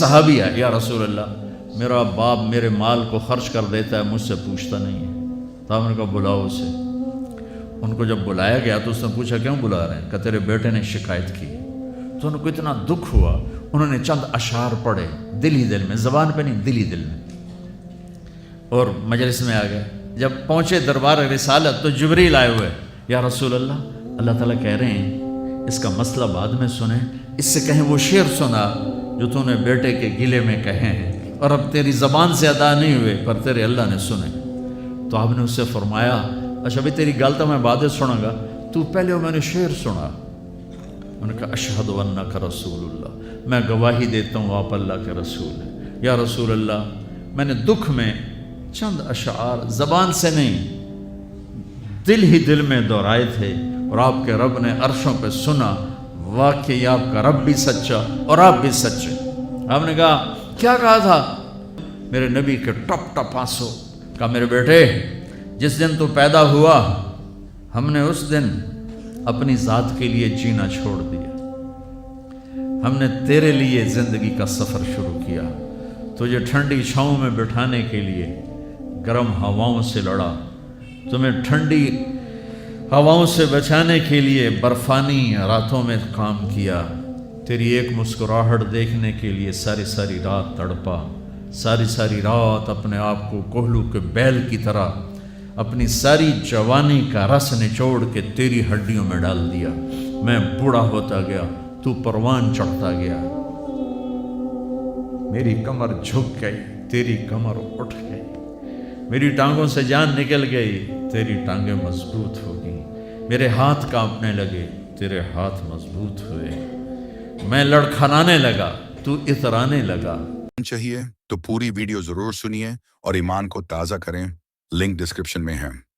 صحابی ہے، یا رسول اللہ میرا باپ میرے مال کو خرچ کر دیتا ہے، مجھ سے پوچھتا نہیں ہے۔ تو آپ نے کہا بلاؤ اسے۔ ان کو جب بلایا گیا تو اس نے پوچھا کیوں بلا رہے ہیں؟ کہ تیرے بیٹے نے شکایت کی۔ تو ان کو اتنا دکھ ہوا، انہوں نے چند اشعار پڑھے دل ہی دل میں، زبان پہ نہیں، دل ہی دل میں، اور مجلس میں آ گئے۔ جب پہنچے دربار رسالت تو جبریل آئے ہوئے، یا رسول اللہ اللہ تعالیٰ کہہ رہے ہیں اس کا مسئلہ بعد میں سنیں، اس سے کہیں وہ شعر سنا جو تو نے بیٹے کے گلے میں کہے ہیں اور اب تیری زبان سے ادا نہیں ہوئے پر تیرے اللہ نے سنے۔ تو آپ نے اس سے فرمایا اچھا بھی تیری گل تو میں بعد سنوں گا، تو پہلے میں نے شعر سنا۔ انہوں نے کہا اشہد انک رسول اللہ، میں گواہی دیتا ہوں آپ اللہ کے رسول ہیں۔ یا رسول اللہ میں نے دکھ میں چند اشعار زبان سے نہیں دل ہی دل میں دہرائے تھے، اور آپ کے رب نے عرشوں پہ سنا، واقعی آپ کا رب بھی سچا اور آپ بھی سچے۔ آپ نے کہا کیا کہا تھا؟ میرے نبی کے ٹپ ٹپ آنسو۔ کہا میرے بیٹے جس دن تو پیدا ہوا ہم نے اس دن اپنی ذات کے لیے جینا چھوڑ دیا، ہم نے تیرے لیے زندگی کا سفر شروع کیا، تجھے ٹھنڈی چھاؤں میں بٹھانے کے لیے گرم ہواؤں سے لڑا، تمہیں ٹھنڈی ہواؤں سے بچانے کے لیے برفانی راتوں میں کام کیا، تیری ایک مسکراہٹ دیکھنے کے لیے ساری ساری رات تڑپا، ساری ساری رات اپنے آپ کو کوہلو کے بیل کی طرح اپنی ساری جوانی کا رس نچوڑ کے تیری ہڈیوں میں ڈال دیا۔ میں بوڑھا ہوتا گیا، تو پروان چڑھتا گیا، میری کمر جھک گئی، تیری کمر اٹھ گئی، میری ٹانگوں سے جان نکل گئی، تیری ٹانگیں مضبوط ہو گئی، میرے ہاتھ کانپنے لگے، تیرے ہاتھ مضبوط ہوئے، میں لڑکھڑانے لگا، تو اترانے لگا۔ چاہیے تو پوری ویڈیو ضرور سنیے اور ایمان کو تازہ کریں، لنک ڈسکرپشن میں ہے۔